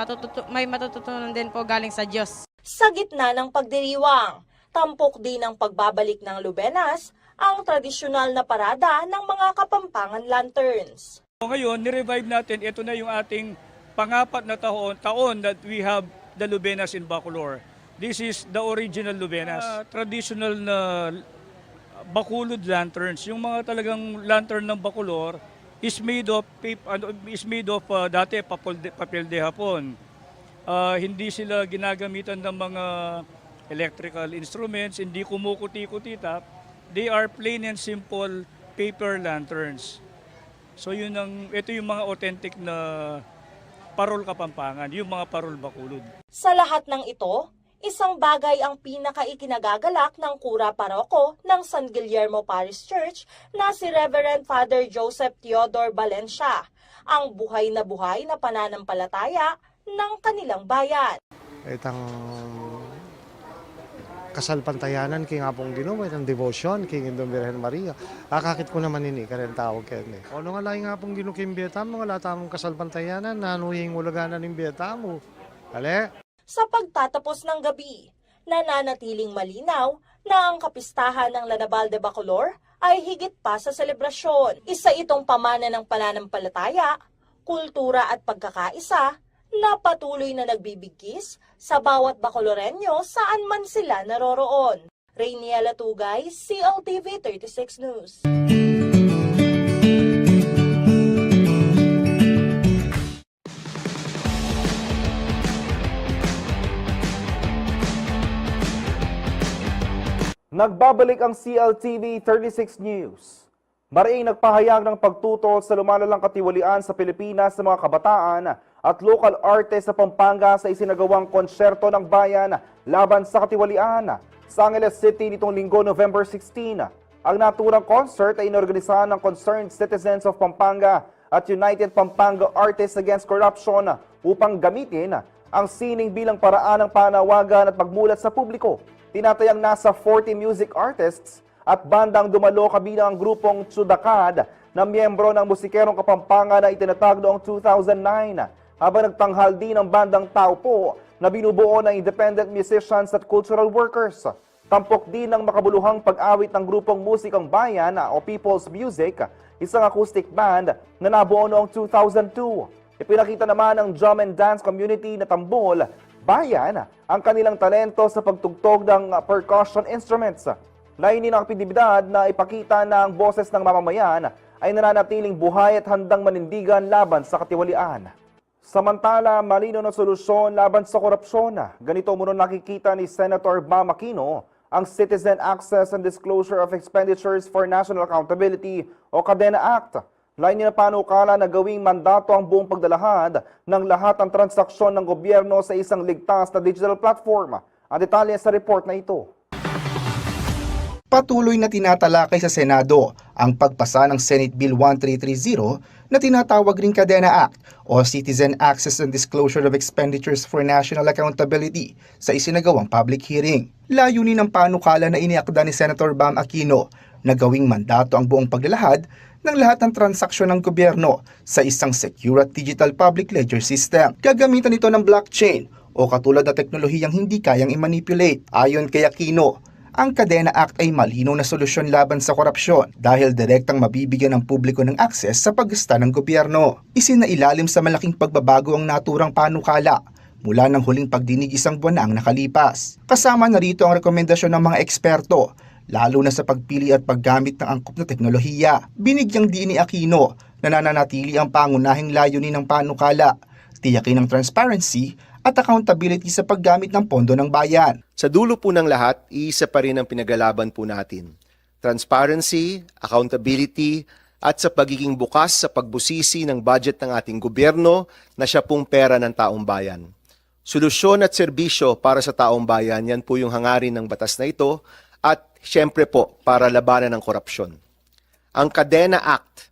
may matututunan din po galing sa Diyos. Sa gitna ng pagdiriwang, tampok din ang pagbabalik ng Lubenas, ang tradisyonal na parada ng mga Kapampangan Lanterns. Ngayon, nirevive natin, ito na yung ating pangapat na taon that we have the Lubenas in Bacolor. This is the original Lubenas. Traditional na Bacolod lanterns. Yung mga talagang lantern ng Bacolor is made of dati papel de hapon. Hindi sila ginagamitan ng mga electrical instruments, hindi kumukuti-kuti tap. They are plain and simple paper lanterns. So ito yung mga authentic na parol Kapampangan, yung mga parol Bacolod. Sa lahat ng ito, isang bagay ang pinakaikinagagalak ng kura paroko ng San Guillermo Parish Church na si Reverend Father Joseph Theodore Valencia, ang buhay na pananampalataya ng kanilang bayan. Itang kasalpantayanan king apong Ginoo, itang devotion king Indong Birhen Maria. Akakit ko naman ini karen tawag ken. Ono nga laing apong Ginoo king Vietnam, mga latamong kasalpantayanan nanuying ulaganan ning Vietnam. Ale. Sa pagtatapos ng gabi, nananatiling malinaw na ang kapistahan ng Lanaval de Bacolor ay higit pa sa selebrasyon. Isa itong pamana ng pananampalataya, kultura at pagkakaisa na patuloy na nagbibigkis sa bawat Bacoloreño saan man sila naroroon. Rainiela Tugay, CLTV 36 News. Nagbabalik ang CLTV 36 News. Mariing nagpahayag ng pagtutol sa lumalalang katiwalian sa Pilipinas sa mga kabataan at local artist sa Pampanga sa isinagawang konsyerto ng bayan laban sa katiwalian sa Angeles City nitong Linggo, November 16. Ang naturang concert ay inorganisahan ng Concerned Citizens of Pampanga at United Pampanga Artists Against Corruption upang gamitin ang sining bilang paraan ng panawagan at pagmulat sa publiko. Tinatayang nasa 40 music artists at bandang dumalo kabilang ang grupong Tsudakad na miyembro ng musikerong Kapampangan na itinatag noong 2009. Habang nagtanghal din ang bandang Taupo na binubuo ng independent musicians at cultural workers. Tampok din ang makabuluhang pag-awit ng grupong Musikang Bayan o People's Music, isang acoustic band na nabuo noong 2002. Ipinakita naman ng drum and dance community na Tambol Bayan ang kanilang talento sa pagtugtog ng percussion instruments. Lainin ng aktibidad na ipakita na ang boses ng mamamayan ay nananatiling buhay at handang manindigan laban sa katiwalian. Samantala, malino na solusyon laban sa korupsyon. Ganito muna nakikita ni Senator Bam Aquino ang Citizen Access and Disclosure of Expenditures for National Accountability o CADENA Act. Lain niya na panukala na gawing mandato ang buong paglalahad ng lahat ng transaksyon ng gobyerno sa isang ligtas na digital platform. Ang detalye sa report na ito. Patuloy na tinatalakay sa Senado ang pagpasa ng Senate Bill 1330 na tinatawag ring CADENA Act o Citizen Access and Disclosure of Expenditures for National Accountability sa isinagawang public hearing. Layunin ng panukala na iniakda ni Senator Bam Aquino na gawing mandato ang buong paglalahad ng lahat ng transaksyon ng gobyerno sa isang secure at digital public ledger system. Gagamitan ito ng blockchain o katulad na teknolohiyang hindi kayang i-manipulate. Ayon kay Aquino, ang CADENA Act ay malinaw na solusyon laban sa korupsyon dahil direktang mabibigyan ng publiko ng akses sa paggasta ng gobyerno. Isinailalim sa malaking pagbabago ang naturang panukala mula ng huling pagdinig isang buwan na ang nakalipas. Kasama na rito ang rekomendasyon ng mga eksperto, lalo na sa pagpili at paggamit ng angkop na teknolohiya. Binigyang diin ni Aquino na nananatili ang pangunahing layunin ng panukala, tiyakin ang transparency at accountability sa paggamit ng pondo ng bayan. Sa dulo po ng lahat, iisa pa rin ang pinagalaban po natin. Transparency, accountability, at sa pagiging bukas sa pagbusisi ng budget ng ating gobyerno na siya pong pera ng taong bayan. Solusyon at serbisyo para sa taong bayan, yan po yung hangarin ng batas na ito at siyempre po para labanan ng korupsyon. Ang CADENA Act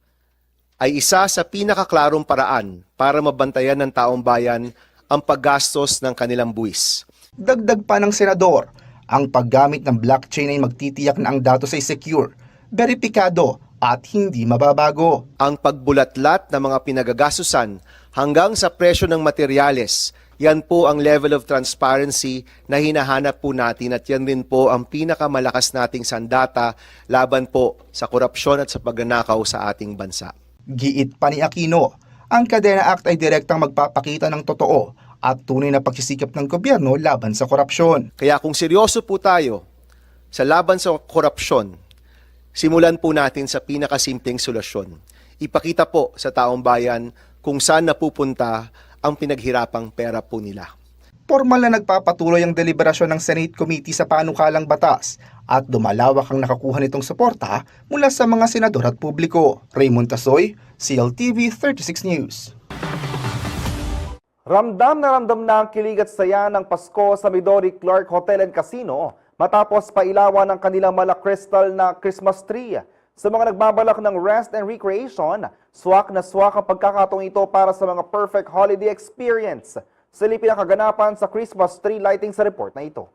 ay isa sa pinakaklarong paraan para mabantayan ng taong bayan ang paggastos ng kanilang buwis. Dagdag pa ng senador, ang paggamit ng blockchain ay magtitiyak na ang datos ay secure, beripikado at hindi mababago. Ang pagbulatlat ng mga pinagagasusan hanggang sa presyo ng materyales, yan po ang level of transparency na hinahanap po natin at yan din po ang pinakamalakas nating sandata laban po sa korupsyon at sa pagnanakaw sa ating bansa. Giit pa ni Aquino, ang Kadena Act ay direktang magpapakita ng totoo at tunay na pagsisikap ng gobyerno laban sa korupsyon. Kaya kung seryoso po tayo sa laban sa korupsyon, simulan po natin sa pinakasimpleng solusyon. Ipakita po sa taong bayan kung saan napupunta ang pinaghirapang pera po nila. Formal na nagpapatuloy ang deliberasyon ng Senate Committee sa panukalang batas at dumalawak ang nakakuha nitong suporta mula sa mga senador at publiko. Raymond Tasoy, CLTV 36 News. Ramdam na ang kilig at saya ng Pasko sa Midori Clark Hotel and Casino matapos pailawan ng kanilang mala crystal na Christmas tree. Sa mga nagbabalak ng rest and recreation, swak na swak ang pagkakataong ito para sa mga perfect holiday experience. Silipin ang kaganapan sa Christmas tree lighting sa report na ito.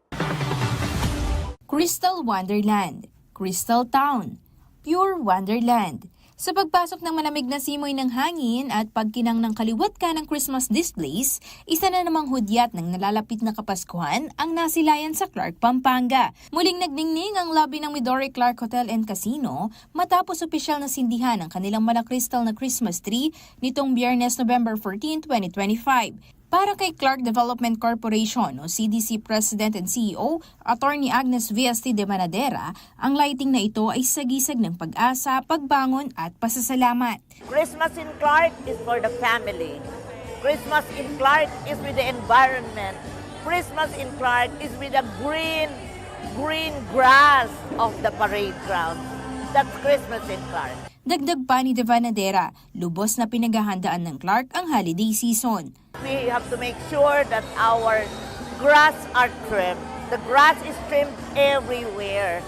Crystal Wonderland, Crystal Town, Pure Wonderland. Sa pagpasok ng malamig na simoy ng hangin at pagkinang ng kaliwat ka ng Christmas displays, isa na namang hudyat ng nalalapit na Kapaskuhan ang nasilayan sa Clark, Pampanga. Muling nagdingning ang lobby ng Midori Clark Hotel and Casino matapos opisyal na sindihan ang kanilang malakristal na Christmas tree nitong Biyernes, November 14, 2025. Para kay Clark Development Corporation o CDC President and CEO, Attorney Agnes V.S.T. de Manadera, ang lighting na ito ay sagisag ng pag-asa, pagbangon at pasasalamat. Christmas in Clark is for the family. Christmas in Clark is with the environment. Christmas in Clark is with the green grass of the parade ground. That's Christmas in Clark. Dagdag pa ni de Manadera, lubos na pinaghahandaan ng Clark ang holiday season. We have to make sure that our grass are trimmed. The grass is trimmed everywhere.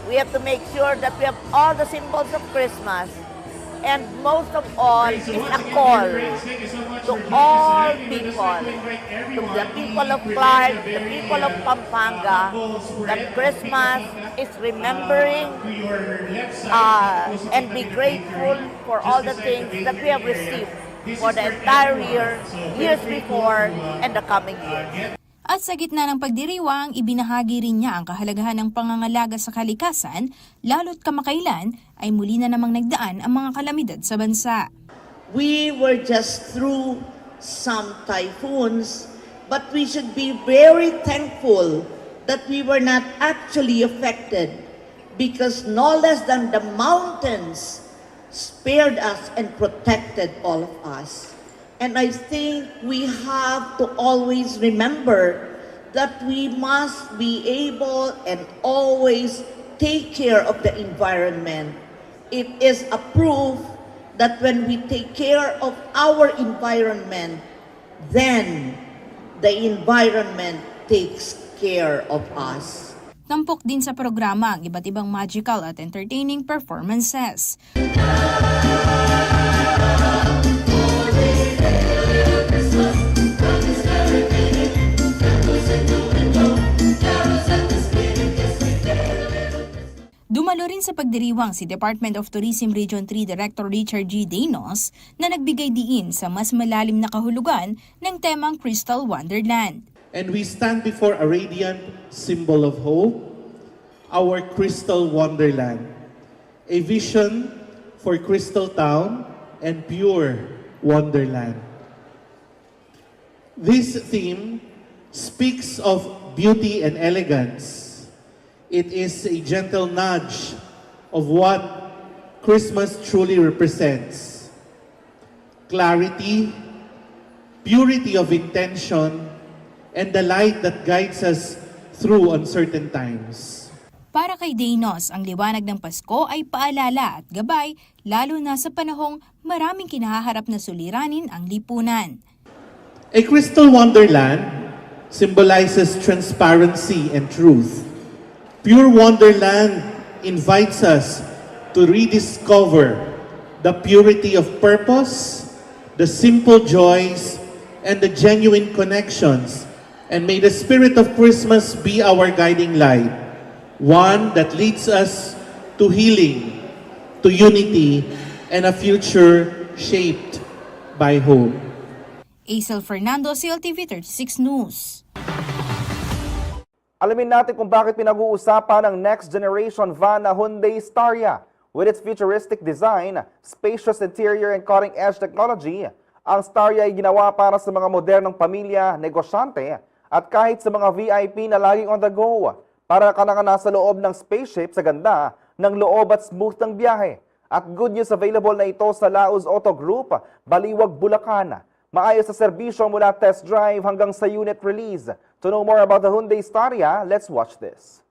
We have to make sure that we have all the symbols of Christmas. And most of all is a call to all people, to the people of Clark, the people of Pampanga, that Christmas is remembering and be grateful for all the things that we have received for the entire year, years before, and the coming years. At sa gitna ng pagdiriwang, ibinahagi rin niya ang kahalagahan ng pangangalaga sa kalikasan, lalo't kamakailan ay muli na namang nagdaan ang mga kalamidad sa bansa. We were just through some typhoons, but we should be very thankful that we were not actually affected because no less than the mountains spared us and protected all of us. And I think we have to always remember that we must be able and always take care of the environment. It is a proof that when we take care of our environment, then the environment takes care of us. Tampok din sa programa ang iba't ibang magical at entertaining performances. Dumalo rin sa pagdiriwang si Department of Tourism Region 3 Director Richard G. Daynos na nagbigay diin sa mas malalim na kahulugan ng temang Crystal Wonderland. And we stand before a radiant symbol of hope, our Crystal Wonderland, a vision for Crystal Town and pure Wonderland. This theme speaks of beauty and elegance. It is a gentle nudge of what Christmas truly represents. Clarity, purity of intention, and the light that guides us through uncertain times. Para kay Daynos, ang liwanag ng Pasko ay paalala at gabay, lalo na sa panahong maraming kinahaharap na suliranin ang lipunan. A Crystal Wonderland symbolizes transparency and truth. Pure Wonderland invites us to rediscover the purity of purpose, the simple joys, and the genuine connections. And may the spirit of Christmas be our guiding light, one that leads us to healing, to unity and a future shaped by hope. Aisel Fernando, CLTV 36 News. Alamin natin kung bakit pinag-uusapan ng next generation van na Hyundai Staria. With its futuristic design, spacious interior and cutting-edge technology, ang Staria ay ginawa para sa mga modernong pamilya, negosyante, at kahit sa mga VIP na laging on the go. Para ka na nasa loob ng spaceship sa ganda ng loob at smooth ng biyahe. At good news, available na ito sa Laos Auto Group, Baliwag, Bulacan. Maayos sa serbisyo mula test drive hanggang sa unit release. To know more about the Hyundai Staria, let's watch this.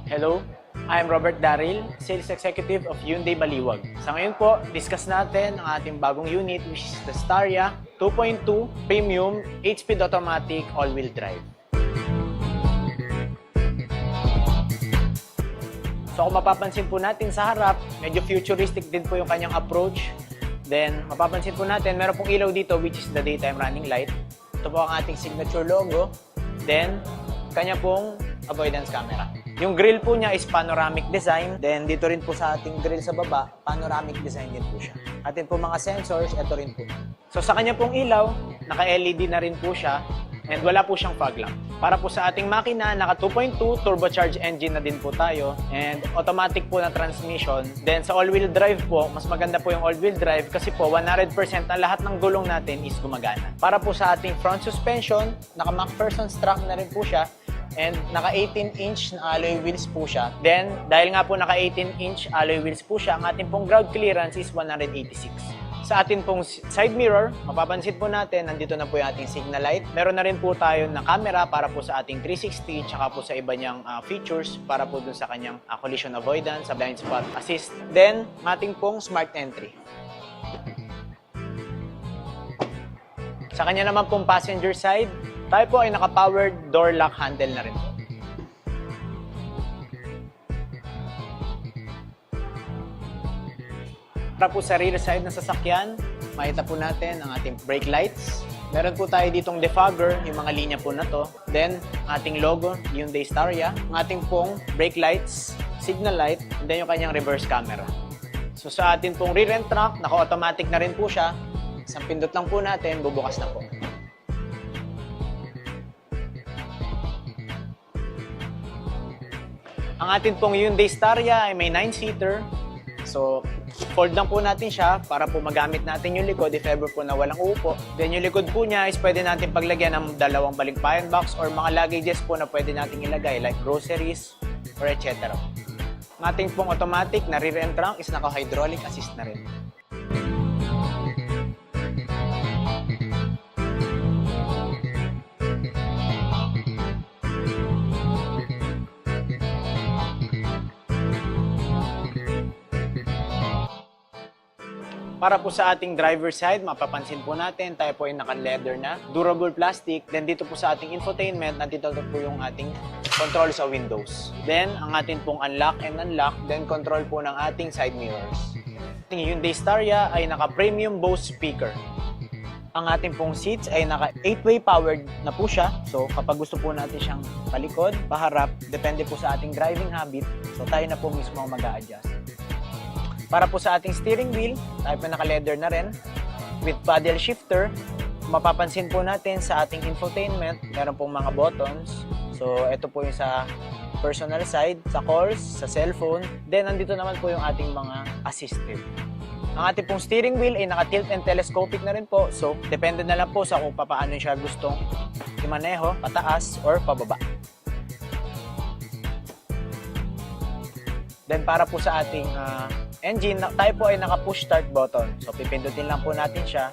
Hello, I'm Robert Daril, Sales Executive of Hyundai Baliwag. Sa ngayon po, discuss natin ang ating bagong unit which is the Staria 2.2 Premium 8-speed automatic all-wheel drive. So kung mapapansin po natin sa harap, medyo futuristic din po yung kanyang approach. Then mapapansin po natin, meron pong ilaw dito which is the daytime running light. Ito po ang ating signature logo. Then, kanya pong avoidance camera. Yung grill po niya is panoramic design. Then dito rin po sa ating grill sa baba, panoramic design din po siya. Atin po mga sensors, ito rin po. So sa kanya pong ilaw, naka-LED na rin po siya. And wala po siyang fog lamp. Para po sa ating makina, naka 2.2 turbocharged engine na din po tayo. And automatic po na transmission. Then sa all-wheel drive po, mas maganda po yung all-wheel drive kasi po 100% na lahat ng gulong natin is gumagana. Para po sa ating front suspension, naka McPherson strap na rin po siya. And naka 18-inch na alloy wheels po siya. Then, dahil nga po naka 18-inch alloy wheels po siya, ang ating pong ground clearance is 186. Sa ating pong side mirror, mapapansin po natin, nandito na po yung ating signal light. Meron na rin po tayo na camera para po sa ating 360, tsaka po sa iba niyang features para po dun sa kanyang collision avoidance, sa blind spot assist. Then, ating pong smart entry. Sa kanya naman pong passenger side, tayo po ay naka-powered door lock handle na rin po. Para po sa rear side ng sasakyan, makita po natin ang ating brake lights. Meron po tayo ditong defogger, yung mga linya po na to. Then, ating logo, Hyundai Staria. Ang ating pong brake lights, signal light, and then yung kanyang reverse camera. So sa ating pong rear end track, naka-automatic na rin po siya. Isang pindot lang po natin, bubukas na po. Ang atin pong Hyundai Staria ay may 9-seater. So, fold lang po natin siya para po magamit natin yung likod if ever po na walang uupo. Then yung likod po niya is pwede natin paglagyan ng dalawang balikbayan box or mga luggages po na pwede natin ilagay like groceries or etc. Ang ating pong automatic na rear end trunk is naka-hydraulic assist na rin. Para po sa ating driver side, mapapansin po natin, tayo po ay naka-leather na, durable plastic. Then dito po sa ating infotainment, nandito po yung ating control sa windows. Then, ang ating pong unlock and unlock, then control po ng ating side mirrors. Ang Hyundai Staria ay naka-premium Bose speaker. Ang ating pong seats ay naka 8-way powered na po siya. So, kapag gusto po natin siyang palikod, paharap, depende po sa ating driving habit. So, tayo na po mismo ang mag-a-adjust. Para po sa ating steering wheel, tayo po naka-leather na rin. With paddle shifter, mapapansin po natin sa ating infotainment, meron pong mga buttons. So, ito po yung sa personal side, sa calls, sa cellphone. Then, nandito naman po yung ating mga assistive. Ang ating pong steering wheel ay naka-tilt and telescopic na rin po. So, depende na lang po sa kung paano siya gustong imaneho, pataas or pababa. Then, para po sa ating engine, tayo po ay naka-push start button. So, pipindutin lang po natin siya.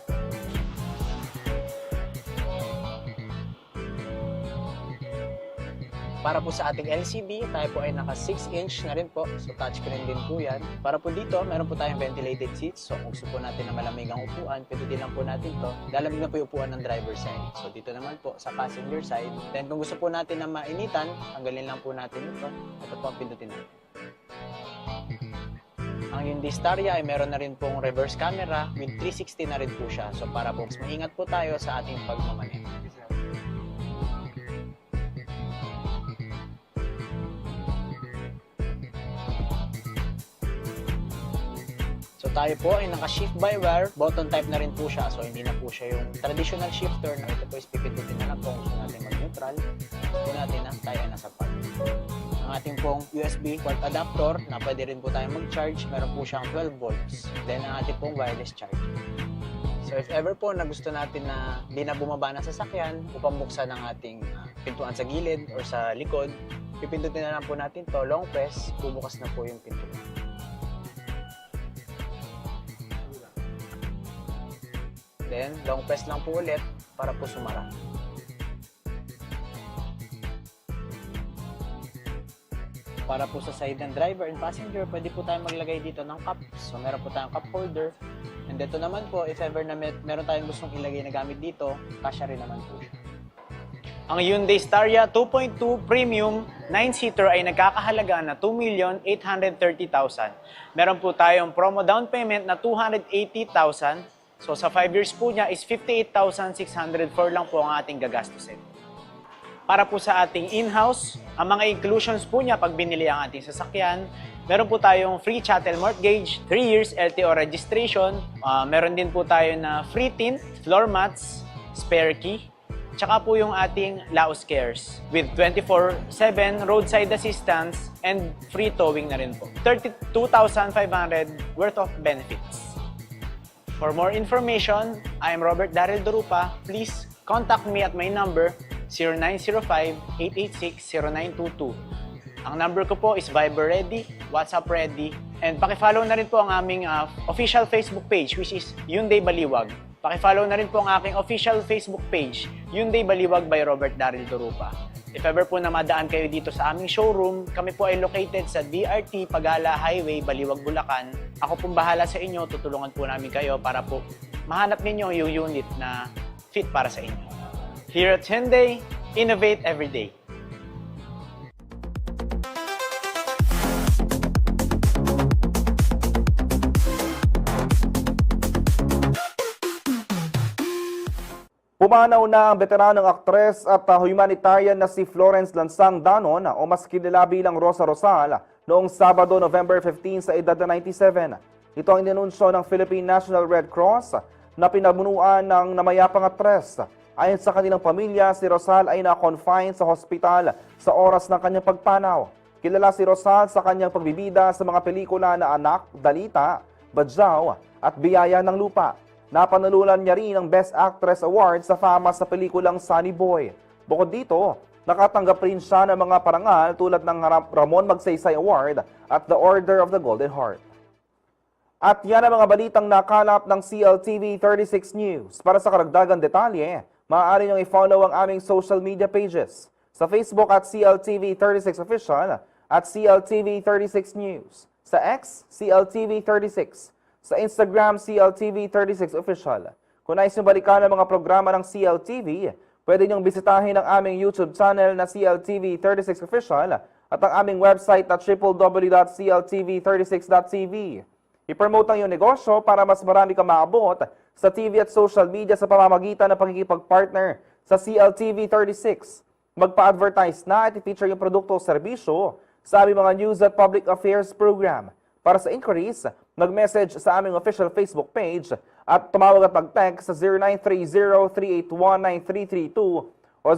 Para po sa ating LCD, tayo po ay naka 6-inch na rin po. So, touchscreen din po yan. Para po dito, meron po tayong ventilated seats. So, kung gusto po natin na malamig ang upuan, pindutin lang po natin to. Lalamig na po yung upuan ng driver side. So, dito naman po sa passenger side. Then, kung gusto po natin na mainitan, tanggalin lang po natin ito. Ito po ang pindutin natin. Ang Ang Hyundai Staria ay meron na rin pong reverse camera with 360 na rin po siya. So para po mas maingat po tayo sa ating pagmamaneho. So tayo po ay naka-shift by wire, button type na rin po siya. So hindi na po siya yung traditional shifter na ito po is pipindutin na lang po kung gusto natin mag-neutral. Gusto natin na tayo ay nasa park. Ang ating pong USB port adapter na pwede rin po tayo mag-charge. Meron po siyang 12 volts. Then ang ating pong wireless charger. So if ever po na gusto natin na di na bumaba ng sasakyan upang buksan ng ating pintuan sa gilid or sa likod, pipindutin na lang po natin to, long press, bubukas na po yung pintuan. Then, long press lang po ulit para po sumara. Para po sa side ng driver and passenger, pwede po tayong maglagay dito ng cup. So, meron po tayong cup holder. And dito naman po, if ever na meron tayong gustong ilagay na gamit dito, kasya rin naman po siya. Ang Hyundai Staria 2.2 Premium 9-seater ay nagkakahalaga na 2,830,000. Meron po tayong promo down payment na 280,000. So sa 5 years po niya is 58,604 lang po ang ating gagastusin. Para po sa ating in-house, ang mga inclusions po niya pag binili ang ating sasakyan, meron po tayong free chattel mortgage, 3 years LTO registration, meron din po tayo na free tint, floor mats, spare key, tsaka po yung ating Laos Cares with 24/7 roadside assistance and free towing na rin po. 32,500 worth of benefits. For more information, I am Robert Daryl Durupa. Please contact me at my number 0905-886-0922. Ang number ko po is Viber ready, WhatsApp ready, and pakifollow na rin po ang aming official Facebook page which is Hyundai Baliwag. Pakifollow na rin po ang aking official Facebook page, Hyundai Baliwag by Robert Daryl Durupa. If ever po na madaan kayo dito sa aming showroom, kami po ay located sa DRT Pagala Highway, Baliwag, Bulacan. Ako pong bahala sa inyo, tutulungan po namin kayo para po mahanap ninyo yung unit na fit para sa inyo. Here at Hyundai, innovate every day. Pumanaw na ang veteranong aktres at humanitarian na si Florence Lansang Danon o mas kilala bilang Rosa Rosal noong Sabado, November 15 sa edad na 97. Ito ang inanunsyo ng Philippine National Red Cross na pinamunuan ng namayapang aktres. Ayon sa kanilang pamilya, si Rosal ay na-confine sa hospital sa oras ng kanyang pagpanaw. Kilala si Rosal sa kanyang pagbibida sa mga pelikula na Anak, Dalita, Badyaw at Biyaya ng Lupa. Napanalunan niya rin ang Best Actress Award sa fama sa pelikulang Sunny Boy. Bukod dito, nakatanggap rin siya ng mga parangal tulad ng Ramon Magsaysay Award at the Order of the Golden Heart. At yan ang mga balitang nakalap ng CLTV 36 News. Para sa karagdagang detalye, maaari niyong i-follow ang aming social media pages. Sa Facebook at CLTV 36 Official at CLTV 36 News. Sa X, CLTV 36. Sa Instagram, CLTV 36 Official. Kung nais nyo balikan ang mga programa ng CLTV, pwede nyong bisitahin ang aming YouTube channel na CLTV 36 Official at ang aming website na www.cltv36.tv. I-promote ang iyong negosyo para mas marami kang maabot sa TV at social media sa pamamagitan ng pagkikipag-partner sa CLTV 36. Magpa-advertise na at i-feature yung produkto o serbisyo sa aming mga news at public affairs program. Para sa inquiries, mag-message sa aming official Facebook page at tumawag at mag-text sa 0930-381-9332 o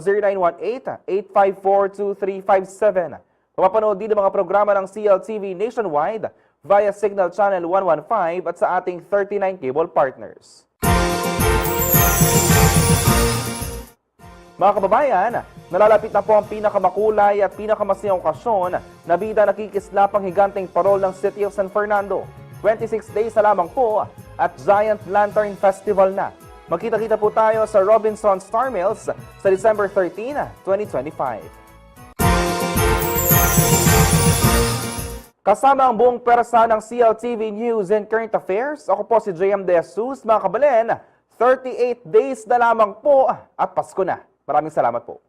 0918-854-2357. Mapapanood din ang mga programa ng CLTV nationwide via Signal Channel 115 at sa ating 39 cable partners. Mga kababayan, nalalapit na po ang pinakamakulay at pinakamasayang okasyon na bida nakikislapang higanteng parol ng City of San Fernando. 26 days na lamang po at Giant Lantern Festival na. Magkita-kita po tayo sa Robinson Star Mills sa December 13, 2025. Kasama ang buong pwersa ng CLTV News and Current Affairs, ako po si JM De Jesus. Mga kabalen, 38 days na lamang po at Pasko na. Maraming salamat po.